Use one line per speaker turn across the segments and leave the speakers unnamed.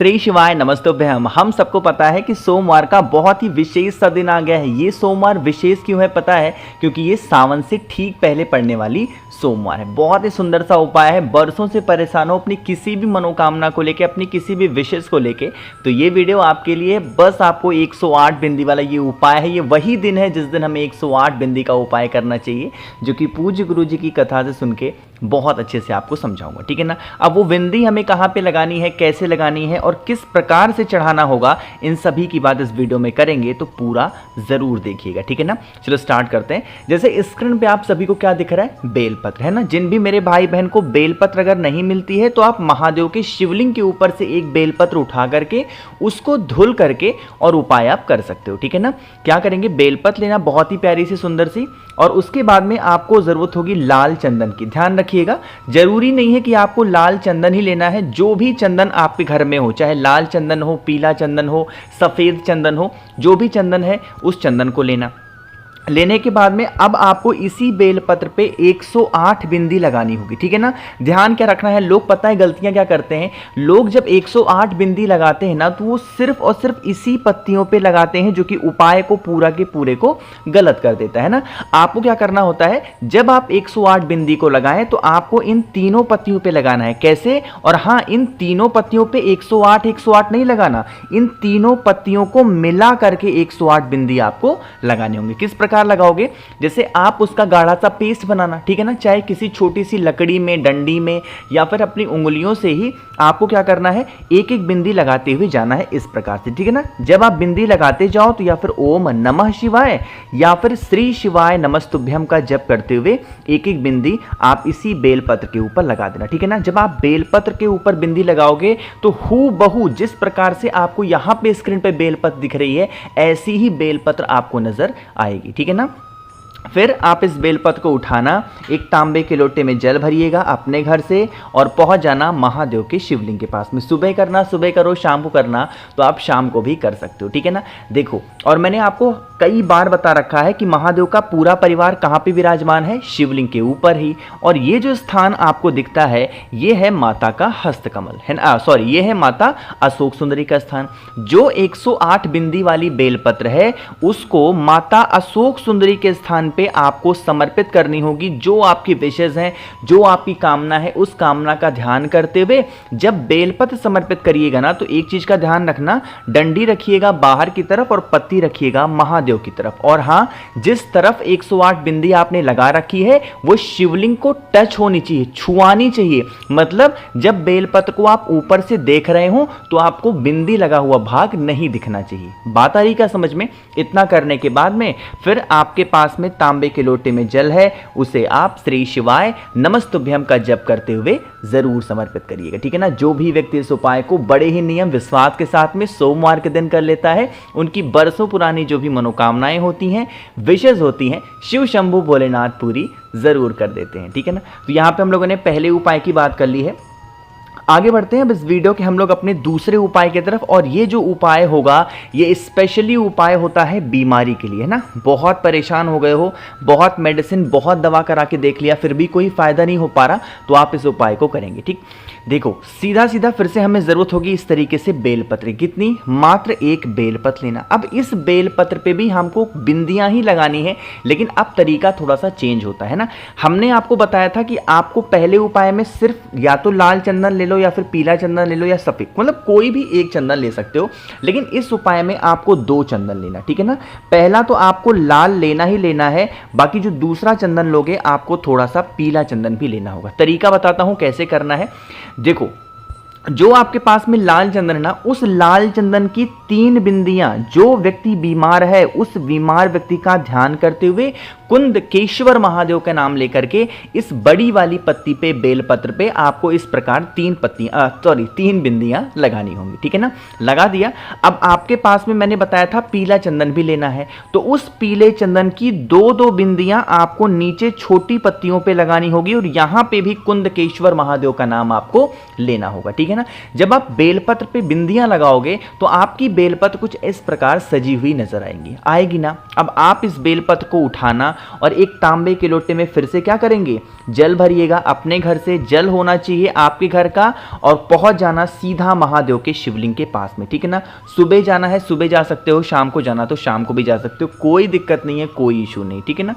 श्री शिवाय नमस्तुभ्यम। हम सबको पता है कि सोमवार का बहुत ही विशेष सा दिन आ गया है। ये सोमवार विशेष क्यों है पता है? क्योंकि ये सावन से ठीक पहले पड़ने वाली सोमवार है। बहुत ही सुंदर सा उपाय है। बरसों से परेशान हो अपनी किसी भी मनोकामना को लेके, अपनी किसी भी विशेष को लेके, तो ये वीडियो आपके लिए। बस आपको 108 बिंदी वाला ये उपाय है। ये वही दिन है जिस दिन हमें 108 बिंदी का उपाय करना चाहिए, जो कि पूज्य गुरु जी की कथा से सुन के बहुत अच्छे से आपको समझाऊंगा, ठीक है ना। अब वो बिंदी हमें कहाँ पे लगानी है, कैसे लगानी है और किस प्रकार से चढ़ाना होगा, इन सभी की बात इस वीडियो में करेंगे, तो पूरा जरूर देखिएगा, ठीक है ना। चलो स्टार्ट करते हैं। जैसे स्क्रीन पे आप सभी को क्या दिख रहा है, बेलपत्र है ना। जिन भी मेरे भाई बहन को बेलपत्र अगर नहीं मिलती है तो आप महादेव के शिवलिंग के ऊपर से एक बेलपत्र उठा करके उसको धुल करके और उपाय आप कर सकते हो, ठीक है ना। क्या करेंगे, बेलपत्र लेना बहुत ही प्यारी सी सुंदर सी, और उसके बाद में आपको जरूरत होगी लाल चंदन की। ध्यान रखिएगा, जरूरी नहीं है कि आपको लाल चंदन ही लेना है। जो भी चंदन आपके घर में हो, चाहे लाल चंदन हो, पीला चंदन हो, सफेद चंदन हो, जो भी चंदन है उस चंदन को लेना। लेने के बाद में अब आपको इसी बेलपत्र पे 108 बिंदी लगानी होगी, ठीक है ना। ध्यान क्या रखना है, लोग पता है गलतियां क्या करते हैं, लोग जब 108 बिंदी लगाते हैं ना तो वो सिर्फ और सिर्फ इसी पत्तियों पे लगाते हैं, जो कि उपाय को पूरा के पूरे को गलत कर देता है ना। आपको क्या करना होता है, जब आप 108 बिंदी को लगाएं तो आपको इन तीनों पत्तियों पे लगाना है। कैसे? और हाँ, इन तीनों पत्तियों पे 108 नहीं लगाना, इन तीनों पत्तियों को मिला करके 108 बिंदी आपको लगाने होंगे। किस प्रकार लगाओगे, जैसे आप उसका गाढ़ा सा पेस्ट बनाना, ठीक है ना। चाहे किसी छोटी सी लकड़ी में, डंडी में, या फिर अपनी उंगलियों से ही आपको क्या करना है, एक एक बिंदी लगाते हुए जाना है इस प्रकार से, ठीक है ना। जब आप बिंदी लगाते जाओ तो या फिर ओम नमः शिवाय या फिर श्री शिवाय नमस्तुभ्यम का जप करते हुए एक एक बिंदी आप इसी बेलपत्र के ऊपर लगा देना, ठीक है ना। जब आप बेलपत्र के ऊपर बिंदी लगाओगे तो हूबहू जिस प्रकार से आपको यहां पे स्क्रीन पे बेलपत्र दिख रही है, ऐसी ही बेलपत्र आपको नजर आएगी, ठीक है ना। फिर आप इस बेलपत्र को उठाना, एक तांबे के लोटे में जल भरिएगा अपने घर से और पहुंच जाना महादेव के शिवलिंग के पास में। सुबह करना, सुबह करो, शाम को करना तो आप शाम को भी कर सकते हो, ठीक है ना। देखो, और मैंने आपको कई बार बता रखा है कि महादेव का पूरा परिवार कहाँ पे विराजमान है, शिवलिंग के ऊपर ही। और ये जो स्थान आपको दिखता है ये है माता का हस्तकमल, है ना। सॉरी, ये है माता अशोक सुंदरी का स्थान। जो 108 बिंदी वाली बेलपत्र है उसको माता अशोक सुंदरी के स्थान पे आपको समर्पित करनी होगी। जो आपकी विशेष हैं, जो आपकी कामना है, उस कामना का ध्यान करते हुए जब बेलपत्र समर्पित करिएगा ना तो एक चीज का ध्यान रखना, डंडी रखिएगा बाहर की तरफ और पत्ती रखिएगा महादेव की तरफ। और हाँ, जिस तरफ 108 बिंदी आपने लगा रखी है वो शिवलिंग को टच होनी चाहिए, छुआनी चाहिए। मतलब जब बेलपत्र को आप ऊपर से देख रहे हो तो आपको बिंदी लगा हुआ भाग नहीं दिखना चाहिए। बात आ रही क्या समझ में? इतना करने के बाद में फिर आपके पास में तांबे के लोटे में जल है, उसे आप श्री शिवाय नमस्तुभ्यम का जप करते हुए जरूर समर्पित करिएगा, ठीक है ना। जो भी व्यक्ति इस उपाय को बड़े ही नियम विश्वास के साथ में सोमवार के दिन कर लेता है, उनकी बरसों पुरानी जो भी मनोकामनाएं होती हैं, विशेष होती हैं, शिव शंभु भोलेनाथ पूरी जरूर कर देते हैं, ठीक है ना। तो यहां पे हम लोगों ने पहले उपाय की बात कर ली है। आगे बढ़ते हैं अब इस वीडियो के हम लोग अपने दूसरे उपाय की तरफ। और ये जो उपाय होगा ये स्पेशली उपाय होता है बीमारी के लिए, है ना। बहुत परेशान हो गए हो, बहुत मेडिसिन, बहुत दवा करा के देख लिया, फिर भी कोई फायदा नहीं हो पा रहा, तो आप इस उपाय को करेंगे, ठीक। देखो, सीधा सीधा फिर से हमें जरूरत होगी इस तरीके से बेलपत्र। कितनी? मात्र एक बेलपत्र लेना। अब इस बेलपत्र पे भी हमको बिंदियां ही लगानी है, लेकिन अब तरीका थोड़ा सा चेंज होता है ना। हमने आपको बताया था कि आपको पहले उपाय में सिर्फ या तो लाल चंदन ले लो या फिर पीला चंदन ले लो या सफेद, मतलब कोई भी एक चंदन ले सकते हो। लेकिन इस उपाय में आपको 2 चंदन लेना, ठीक है ना। पहला तो आपको लाल लेना ही लेना है, बाकी जो दूसरा चंदन लोगे आपको थोड़ा सा पीला चंदन भी लेना होगा। तरीका बताता हूं कैसे करना है। देखो, जो आपके पास में लाल चंदन है ना, उस लाल चंदन की 3 बिंदियां जो व्यक्ति बीमार है उस बीमार व्यक्ति का ध्यान करते हुए कुंदकेश्वर महादेव का नाम लेकर के इस बड़ी वाली पत्ती पे, बेलपत्र पे आपको इस प्रकार 3 बिंदियां लगानी होंगी, ठीक है ना। लगा दिया। अब आपके पास में मैंने बताया था पीला चंदन भी लेना है, तो उस पीले चंदन की 2 बिंदियां आपको नीचे छोटी पत्तियों पे लगानी होगी और यहां पे भी कुंदकेश्वर महादेव का नाम आपको लेना होगा, ठीक है ना। ना। जब आप बेलपत्र पे बिंदियां लगाओगे तो आपकी बेलपत्र कुछ इस प्रकार सजी हुई नजर आएगी ना। अब आप इस बेलपत्र को उठाना और एक तांबे के लोटे में फिर से क्या करेंगे, जल भरिएगा। अपने घर से जल होना चाहिए आपके घर का और पहुंच जाना सीधा महादेव के शिवलिंग के पास में, ठीक है ना। सुबह जाना है सुबह जा सकते हो, शाम को जाना तो शाम को भी जा सकते हो, कोई दिक्कत नहीं है, कोई इशू नहीं, ठीक है ना।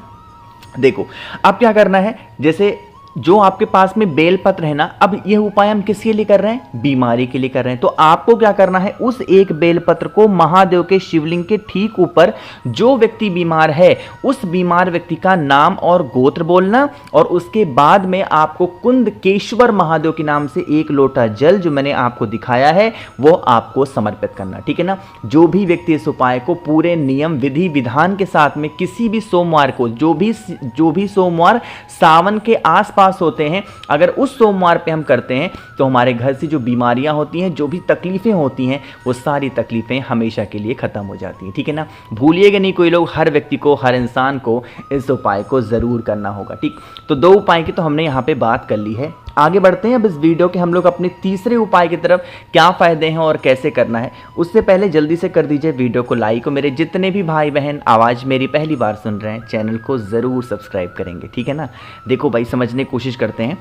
देखो अब क्या करना है, जैसे जो आपके पास में बेलपत्र है ना, अब यह उपाय हम किसके लिए कर रहे हैं, बीमारी के लिए कर रहे हैं। तो आपको क्या करना है, उस एक बेलपत्र को महादेव के शिवलिंग के ठीक ऊपर जो व्यक्ति बीमार है उस बीमार व्यक्ति का नाम और गोत्र बोलना और उसके बाद में आपको कुंदकेश्वर महादेव के नाम से एक लोटा जल जो मैंने आपको दिखाया है वो आपको समर्पित करना, ठीक है ना। जो भी व्यक्ति इस उपाय को पूरे नियम विधि विधान के साथ में किसी भी सोमवार को, जो भी सोमवार सावन के आसपास होते हैं, अगर उस सोमवार पे हम करते हैं तो हमारे घर से जो बीमारियां होती हैं, जो भी तकलीफें होती हैं, वो सारी तकलीफें हमेशा के लिए खत्म हो जाती हैं, ठीक है ना। भूलिएगा नहीं कोई लोग, हर व्यक्ति को, हर इंसान को इस उपाय को जरूर करना होगा, ठीक। तो 2 उपाय की तो हमने यहाँ पे बात कर ली है। आगे बढ़ते हैं अब इस वीडियो के हम लोग अपने तीसरे उपाय की तरफ, क्या फायदे हैं और कैसे करना है। उससे पहले जल्दी से कर दीजिए वीडियो को लाइक और मेरे जितने भी भाई बहन आवाज़ मेरी पहली बार सुन रहे हैं चैनल को ज़रूर सब्सक्राइब करेंगे, ठीक है ना। देखो भाई समझने की कोशिश करते हैं।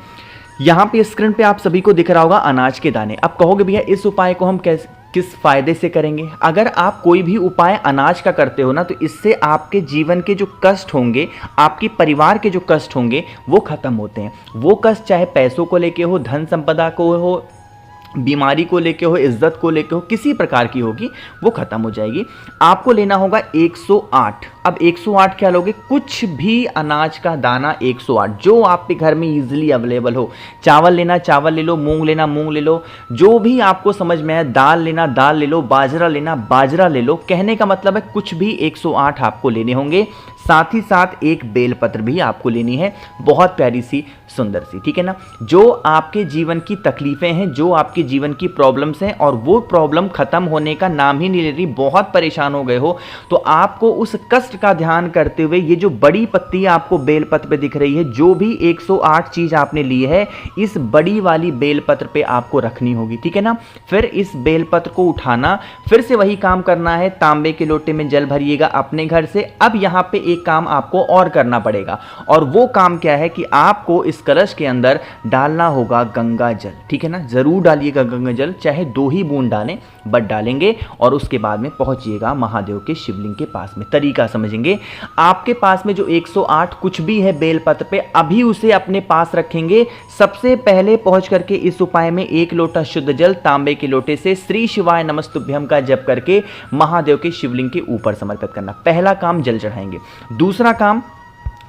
यहाँ पे स्क्रीन पे आप सभी को दिख रहा होगा अनाज के दाने। अब कहोगे भैया इस उपाय को हम किस फायदे से करेंगे। अगर आप कोई भी उपाय अनाज का करते हो ना तो इससे आपके जीवन के जो कष्ट होंगे, आपके परिवार के जो कष्ट होंगे वो खत्म होते हैं। वो कष्ट चाहे पैसों को लेके हो, धन संपदा को हो, बीमारी को लेके हो, इज्जत को लेके हो, किसी प्रकार की होगी वो खत्म हो जाएगी। आपको लेना होगा 108। अब 108 क्या लोगे, कुछ भी अनाज का दाना 108 जो आपके घर में इजीली अवेलेबल हो। चावल लेना चावल ले लो, मूंग लेना मूंग ले लो, जो भी आपको समझ में आए, दाल लेना दाल ले लो, बाजरा लेना बाजरा ले लो। कहने का मतलब है कुछ भी 108 आपको लेने होंगे। साथ ही साथ एक बेलपत्र भी आपको लेनी है, बहुत प्यारी सी सुंदर सी, ठीक है ना। जो आपके जीवन की तकलीफें हैं, जो आपके जीवन की प्रॉब्लम्स हैं और वो प्रॉब्लम खत्म होने का नाम ही नहीं ले रही, बहुत परेशान हो गए हो, तो आपको उस कष्ट का ध्यान करते हुए ये जो बड़ी पत्ती आपको बेलपत्र पे दिख रही है, जो भी 108 चीज आपने ली है इस बड़ी वाली बेलपत्र पे आपको रखनी होगी, ठीक है ना। फिर इस बेलपत्र को उठाना, फिर से वही काम करना है, तांबे के लोटे में जल भरिएगा अपने घर से। अब यहाँ पे एक काम आपको और करना पड़ेगा और वो काम क्या है कि आपको इस कलश के अंदर डालना होगा गंगा जल, ठीक है ना। जरूर डालिएगा गंगा जल, चाहे 2 ही बूंद डालें बट डालेंगे और उसके बाद में पहुंचिएगा महादेव के शिवलिंग के पास में। तरीका समझेंगे, आपके पास में जो 108 कुछ भी है बेलपत्र पे, अभी उसे अपने पास रखेंगे। सबसे पहले पहुंच करके इस उपाय में 1 लोटा शुद्ध जल तांबे के लोटे से श्री शिवाय नमस्तुभ्यम का जप करके महादेव के शिवलिंग के ऊपर समर्पित करना। पहला काम जल चढ़ाएंगे। दूसरा काम,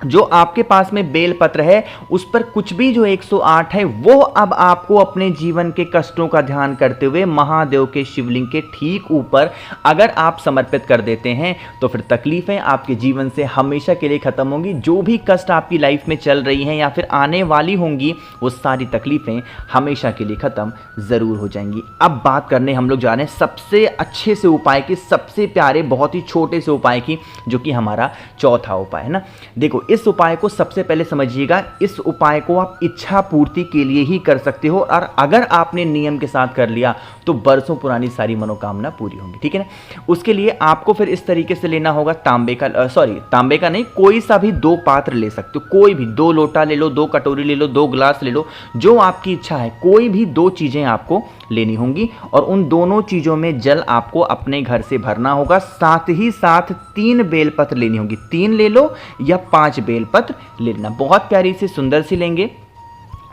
जो आपके पास में बेलपत्र है उस पर कुछ भी जो 108 है वो अब आपको अपने जीवन के कष्टों का ध्यान करते हुए महादेव के शिवलिंग के ठीक ऊपर अगर आप समर्पित कर देते हैं तो फिर तकलीफें आपके जीवन से हमेशा के लिए खत्म होंगी। जो भी कष्ट आपकी लाइफ में चल रही हैं या फिर आने वाली होंगी वो सारी तकलीफें हमेशा के लिए खत्म जरूर हो जाएंगी। अब बात करने हम लोग जा रहे हैं सबसे अच्छे से उपाय की, सबसे प्यारे बहुत ही छोटे से उपाय की, जो कि हमारा चौथा उपाय है ना। देखो इस उपाय को सबसे पहले समझिएगा, इस उपाय को आप इच्छा पूर्ति के लिए ही कर सकते हो और अगर आपने नियम के साथ कर लिया तो बरसों पुरानी सारी मनोकामना पूरी होंगी, ठीक है ना। उसके लिए आपको फिर इस तरीके से लेना होगा तांबे का नहीं, कोई सा भी 2 पात्र ले सकते हो, कोई भी 2 लोटा ले लो, 2 कटोरी ले लो, 2 गिलास ले लो, जो आपकी इच्छा है। कोई भी 2 चीजें आपको लेनी होंगी और उन दोनों चीजों में जल आपको अपने घर से भरना होगा। साथ ही साथ 3 बेलपत्र लेनी होगी, 3 ले लो या 5 बेलपत्र लेना। बहुत प्यारी सी सुंदर सी लेंगे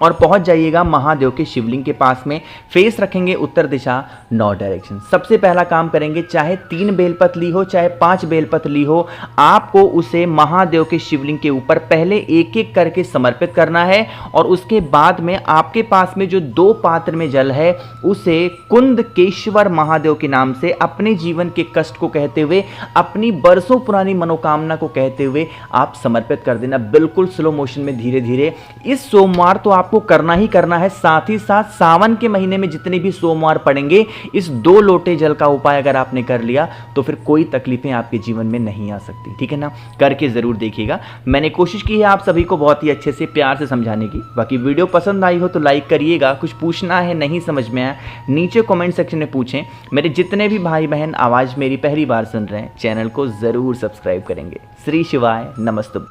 और पहुंच जाइएगा महादेव के शिवलिंग के पास में। फेस रखेंगे उत्तर दिशा, नॉर्थ डायरेक्शन। सबसे पहला काम करेंगे, चाहे 3 बेलपत्र ली हो चाहे 5 बेलपत्र ली हो, आपको उसे महादेव के शिवलिंग के ऊपर पहले एक एक करके समर्पित करना है और उसके बाद में आपके पास में जो 2 पात्र में जल है उसे कुंदकेश्वर महादेव के नाम से अपने जीवन के कष्ट को कहते हुए, अपनी बरसों पुरानी मनोकामना को कहते हुए आप समर्पित कर देना। बिल्कुल स्लो मोशन में धीरे धीरे। इस सोमवार तो आप आपको करना ही करना है। साथ ही साथ सावन के महीने में जितने भी सोमवार पड़ेंगे, इस 2 लोटे जल का उपाय अगर आपने कर लिया तो फिर कोई तकलीफें आपके जीवन में नहीं आ सकती, ठीक है ना। करके ज़रूर देखिएगा। मैंने कोशिश की है आप सभी को बहुत ही अच्छे से प्यार से समझाने की। बाकी वीडियो पसंद आई हो तो लाइक करिएगा। कुछ पूछना है, नहीं समझ में आया, नीचे कमेंट सेक्शन में पूछें। मेरे जितने भी भाई बहन आवाज़ मेरी पहली बार सुन रहे हैं, चैनल को ज़रूर सब्सक्राइब करेंगे। श्री शिवाय नमस्तुभ्यं।